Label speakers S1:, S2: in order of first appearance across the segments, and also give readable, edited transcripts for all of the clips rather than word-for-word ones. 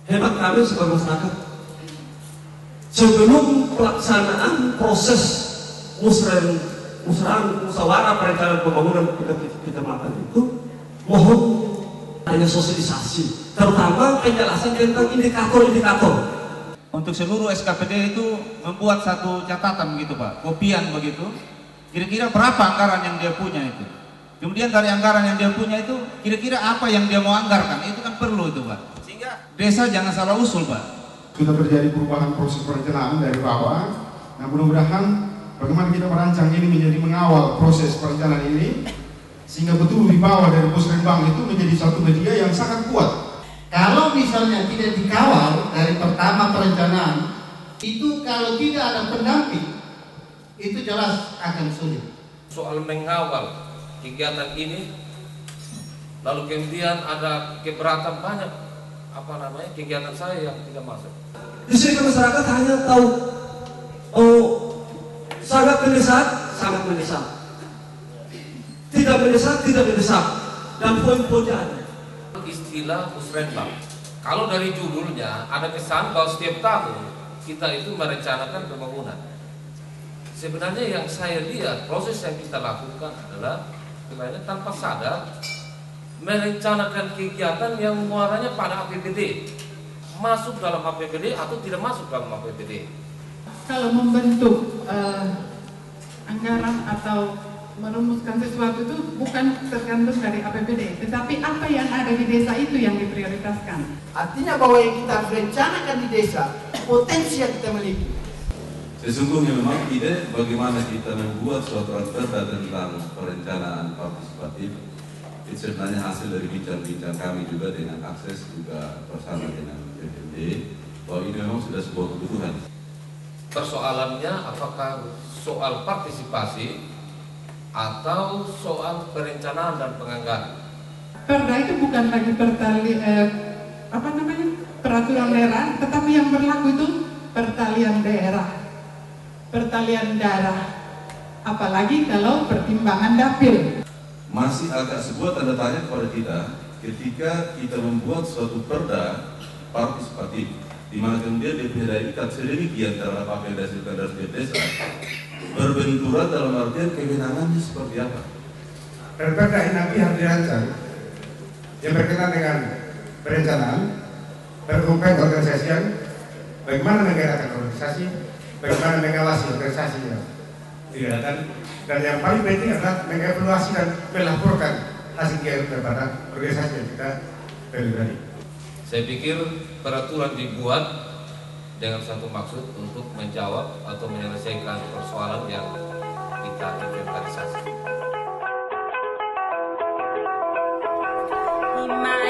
S1: Hemat kami sebagai masyarakat, sebelum pelaksanaan proses musyawarah perencanaan pembangunan kecamatan itu, mohon hanya sosialisasi, terutama penjelasan tentang indikator-indikator.
S2: Untuk seluruh SKPD itu membuat satu catatan begitu Pak, kopian begitu, kira-kira berapa anggaran yang dia punya itu. Kemudian dari anggaran yang dia punya itu, kira-kira apa yang dia mau anggarkan, itu kan perlu itu Pak. Sehingga desa jangan salah usul Pak.
S3: Sudah terjadi perubahan proses perencanaan dari bawah. Nah mudah-mudahan bagaimana kita merancang ini menjadi mengawal proses perencanaan ini, sehingga betul di bawah dari Musrenbang itu menjadi satu media yang sangat kuat.
S4: Kalau misalnya tidak dikawal dari pertama perencanaan, itu kalau tidak ada pendamping, itu jelas akan sulit.
S5: Soal mengawal kegiatan ini, lalu kemudian ada keberatan banyak kegiatan saya yang tidak masuk.
S1: Di sini masyarakat hanya tahu sangat mendesak, tidak mendesak, dan poin-poinnya ada.
S5: Istilah Musrenbang, kalau dari judulnya ada kesan bahwa setiap tahun kita itu merencanakan pembangunan. Sebenarnya yang saya lihat proses yang kita lakukan adalah sebenarnya tanpa sadar merencanakan kegiatan yang muaranya pada APBD, masuk dalam APBD atau tidak masuk dalam APBD.
S6: Kalau membentuk anggaran atau merumuskan sesuatu itu bukan tergantung dari APBD, tetapi apa yang ada di desa itu yang diprioritaskan.
S4: Artinya bahwa yang kita harus rencanakan di desa, potensi yang kita miliki.
S7: Sesungguhnya memang ide bagaimana kita membuat suatu perda tentang perencanaan partisipatif itu sebenarnya hasil dari bincang-bincang kami juga dengan Akses, juga bersama dengan BPD, bahwa ini memang sudah sebuah kebutuhan.
S5: Persoalannya apakah soal partisipasi atau soal perencanaan dan penganggaran.
S6: Perda itu bukan lagi peraturan daerah, tetapi yang berlaku itu pertalian daerah, apalagi kalau pertimbangan dapil.
S7: Masih agak sebuah tanda tanya kepada kita ketika kita membuat suatu perda partisipatif, di mana kemudian DPD ikat sedemikian terhadap apa yang dihasilkan dari setiap desa, berbenturan dalam artian kewenangannya seperti apa.
S3: Perda ini nanti harus dirancang yang berkaitan dengan perencanaan, berhubungan organisasian, bagaimana menggerakkan organisasi, bagaimana mengawasi organisasinya, dan yang paling penting adalah mengevaluasi dan melaporkan hasil kinerja kepada organisasi yang kita pilih.
S5: Saya pikir peraturan dibuat dengan satu maksud untuk menjawab atau menyelesaikan persoalan yang kita inventarisasi.
S8: Nama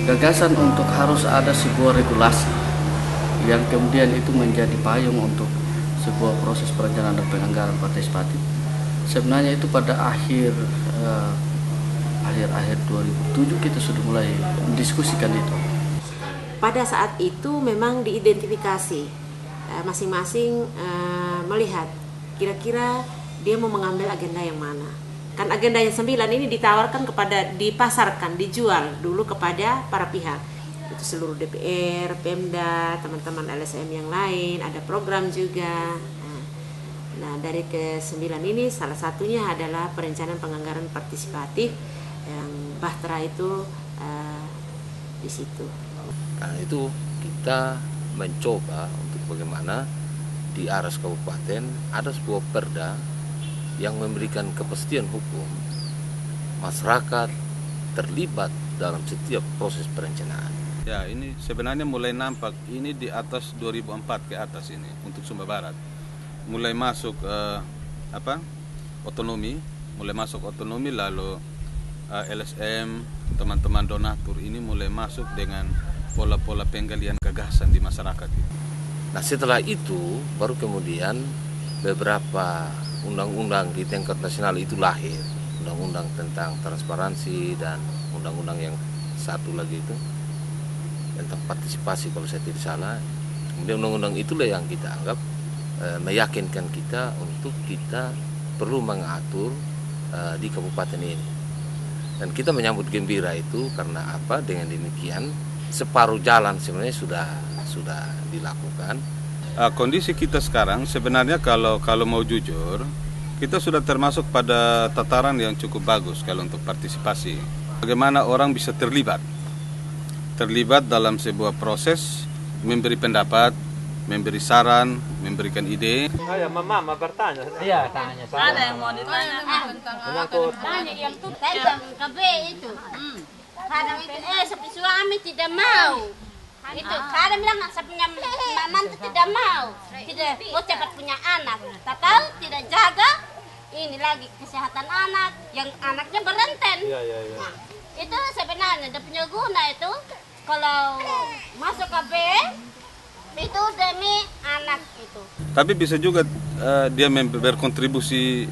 S8: Gagasan untuk harus ada sebuah regulasi yang kemudian itu menjadi payung untuk sebuah proses perencanaan dan penganggaran partisipatif. Sebenarnya itu pada akhir 2007 kita sudah mulai mendiskusikan itu.
S9: Pada saat itu memang diidentifikasi masing-masing melihat kira-kira dia mau mengambil agenda yang mana. Kan agenda yang 9 ini ditawarkan dipasarkan, dijual dulu kepada para pihak. Itu seluruh DPR, Pemda, teman-teman LSM yang lain, ada program juga. Nah, dari ke-9 ini salah satunya adalah perencanaan penganggaran partisipatif yang Bahtera itu di situ.
S5: Nah, itu kita mencoba untuk bagaimana di Aras Kabupaten ada sebuah perda yang memberikan kepastian hukum masyarakat terlibat dalam setiap proses perencanaan.
S10: Ya, ini sebenarnya mulai nampak ini di atas 2004 ke atas ini untuk Sumba Barat. Mulai masuk otonomi, lalu LSM, teman-teman donatur ini mulai masuk dengan pola-pola penggalian gagasan di masyarakat.
S5: Nah, setelah itu baru kemudian beberapa undang-undang di tingkat nasional itu lahir. Undang-undang tentang transparansi dan undang-undang yang satu lagi itu tentang partisipasi kalau saya tidak salah. Kemudian undang-undang itulah yang kita anggap meyakinkan kita untuk kita perlu mengatur di kabupaten ini. Dan kita menyambut gembira itu karena apa? Dengan demikian separuh jalan sebenarnya sudah dilakukan.
S10: Kondisi kita sekarang sebenarnya kalau mau jujur, kita sudah termasuk pada tataran yang cukup bagus kalau untuk partisipasi. Bagaimana orang bisa terlibat dalam sebuah proses, memberi pendapat, memberi saran, memberikan ide.
S11: Mama bertanya. Iya, tanya. Ada yang mau ditanya menyangkut.
S12: Tanya yang tuh tentang KB itu. Kadang itu suami tidak mau. Itu kadang bilang saya punya mantu tidak mau, tidak mau cepat punya anak, tak tahu tidak jaga ini lagi kesehatan anak, yang anaknya berenten. Nah, itu sebenarnya dia punya guna itu kalau masuk KB itu demi anak itu.
S10: Tapi bisa juga dia berkontribusi,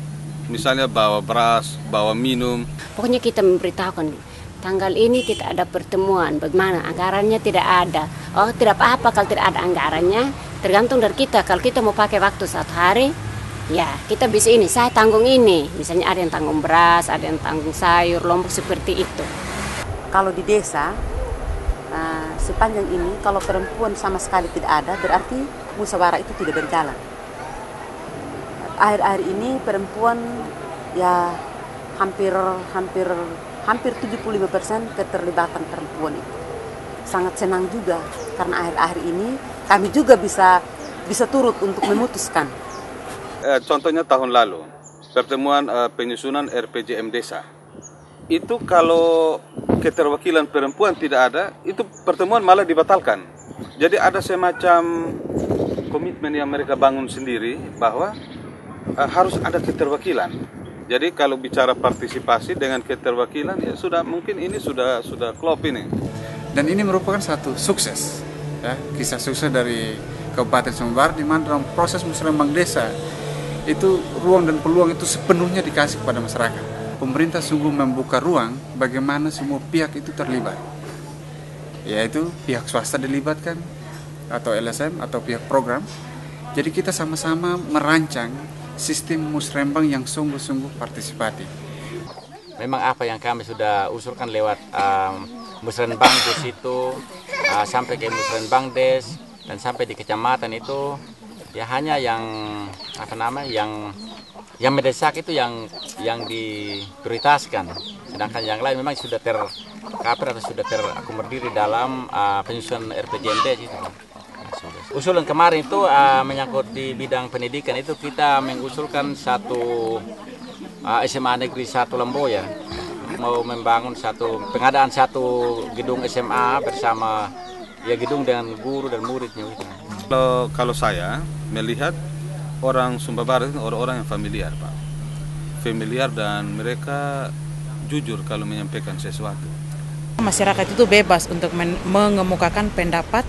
S10: misalnya bawa beras, bawa minum.
S12: Pokoknya kita memberitahukan tanggal ini kita ada pertemuan, bagaimana anggarannya tidak ada. Oh, tidak apa-apa kalau tidak ada anggarannya, tergantung dari kita. Kalau kita mau pakai waktu 1 hari, ya kita bisa ini, saya tanggung ini. Misalnya ada yang tanggung beras, ada yang tanggung sayur, lombok seperti itu.
S13: Kalau di desa, sepanjang ini kalau perempuan sama sekali tidak ada, berarti musyawarah itu tidak berjalan. Akhir-akhir ini perempuan ya hampir 75% keterlibatan perempuan itu. Sangat senang juga karena akhir-akhir ini kami juga bisa turut untuk memutuskan.
S10: Contohnya tahun lalu pertemuan penyusunan RPJM desa. Itu kalau keterwakilan perempuan tidak ada, itu pertemuan malah dibatalkan. Jadi ada semacam komitmen yang mereka bangun sendiri bahwa harus ada keterwakilan. Jadi kalau bicara partisipasi dengan keterwakilan ya sudah mungkin ini sudah klop ini.
S14: Dan ini merupakan satu sukses, ya, kisah sukses dari Kabupaten Sumba Barat di mana dalam proses musrembang desa itu ruang dan peluang itu sepenuhnya dikasih kepada masyarakat. Pemerintah sungguh membuka ruang bagaimana semua pihak itu terlibat, yaitu pihak swasta dilibatkan atau LSM atau pihak program. Jadi kita sama-sama merancang sistem musrembang yang sungguh-sungguh partisipatif.
S11: Memang apa yang kami sudah usulkan lewat musrembang des itu sampai ke musrembang des dan sampai di kecamatan itu ya hanya yang yang mendesak itu yang diprioritaskan. Sedangkan yang lain memang sudah tercover atau sudah terakomodir dalam penyusunan RPJMD itu. Usulan kemarin itu menyangkut di bidang pendidikan itu kita mengusulkan satu SMA Negeri 1 Lemboya mau membangun pengadaan satu gedung SMA bersama ya gedung dengan guru dan muridnya.
S10: Kalau saya melihat orang Sumba Barat itu orang-orang yang familiar, Pak. Familiar dan mereka jujur kalau menyampaikan sesuatu.
S15: Masyarakat itu bebas untuk mengemukakan pendapat,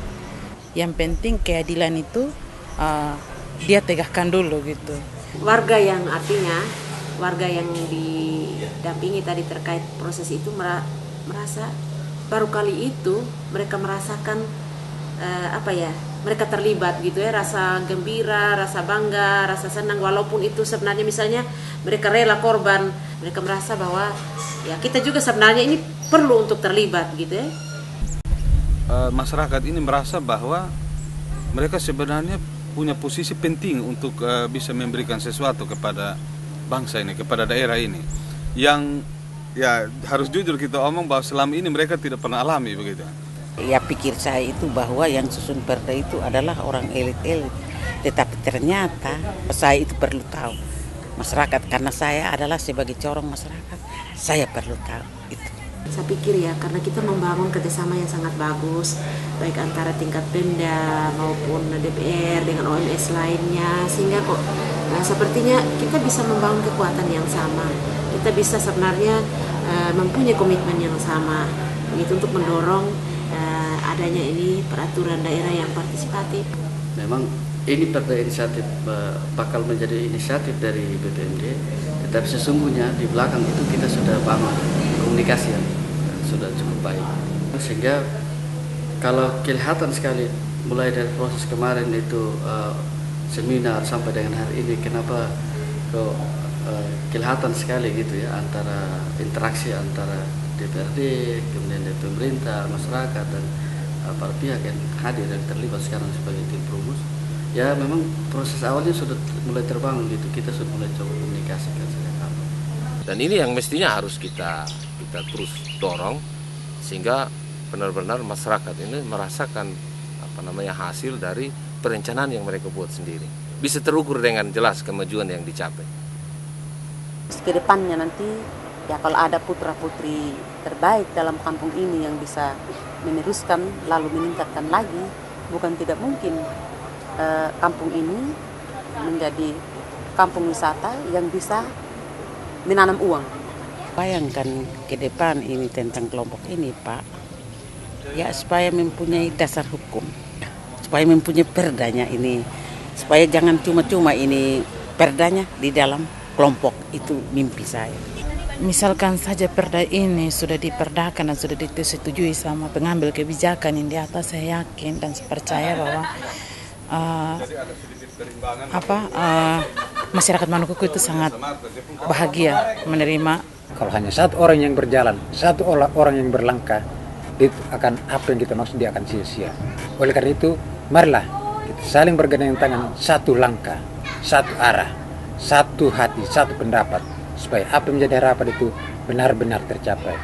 S15: yang penting keadilan itu dia tegakkan dulu gitu.
S9: Warga yang didampingi tadi terkait proses itu merasa baru kali itu mereka merasakan mereka terlibat gitu ya, rasa gembira, rasa bangga, rasa senang, walaupun itu sebenarnya misalnya mereka rela korban, mereka merasa bahwa ya kita juga sebenarnya ini perlu untuk terlibat gitu ya.
S10: Masyarakat ini merasa bahwa mereka sebenarnya punya posisi penting untuk bisa memberikan sesuatu kepada bangsa ini, kepada daerah ini, yang ya harus jujur kita omong bahwa selama ini mereka tidak pernah alami begitu.
S16: Ya pikir saya itu bahwa yang susun perda itu adalah orang elit-elit, tetapi ternyata saya itu perlu tahu masyarakat, karena saya adalah sebagai corong masyarakat, saya perlu tahu itu.
S9: Saya pikir ya, karena kita membangun kerjasama yang sangat bagus, baik antara tingkat Pemda maupun DPR dengan OMS lainnya, sehingga kok sepertinya kita bisa membangun kekuatan yang sama. Kita bisa sebenarnya mempunyai komitmen yang sama, begitu untuk mendorong adanya ini peraturan daerah yang partisipatif.
S8: Memang ini perda inisiatif bakal menjadi inisiatif dari BPMD, tetapi sesungguhnya di belakang itu kita sudah bangun komunikasi yang sudah cukup baik, sehingga kalau kelihatan sekali mulai dari proses kemarin itu seminar sampai dengan hari ini, kenapa kok kelihatan sekali gitu ya antara interaksi antara DPRD, kemudian dari pemerintah, masyarakat, dan para pihak yang hadir dan terlibat sekarang sebagai tim perumus. Ya memang proses awalnya sudah mulai terbangun gitu, kita sudah mulai coba komunikasikan sejak awal.
S5: Dan ini yang mestinya harus kita terus dorong, sehingga benar-benar masyarakat ini merasakan hasil dari perencanaan yang mereka buat sendiri. Bisa terukur dengan jelas kemajuan yang dicapai.
S13: Kedepannya nanti ya kalau ada putra-putri terbaik dalam kampung ini yang bisa meneruskan lalu meningkatkan lagi, bukan tidak mungkin kampung ini menjadi kampung wisata yang bisa menanam uang.
S16: Bayangkan ke depan ini tentang kelompok ini Pak, ya supaya mempunyai dasar hukum, supaya mempunyai perdanya ini, supaya jangan cuma-cuma ini perdanya di dalam kelompok, itu mimpi saya.
S15: Misalkan saja perda ini sudah diperdakan dan sudah disetujui sama pengambil kebijakan yang di atas, saya yakin dan saya percaya bahwa masyarakat Manukuku itu sangat bahagia menerima.
S17: Kalau hanya satu orang yang berjalan, satu orang yang berlangkah, itu akan apa yang kita maksud dia akan sia-sia. Oleh karena itu, marilah kita saling bergandeng tangan, satu langkah, satu arah, satu hati, satu pendapat, supaya apa yang menjadi harapan itu benar-benar tercapai.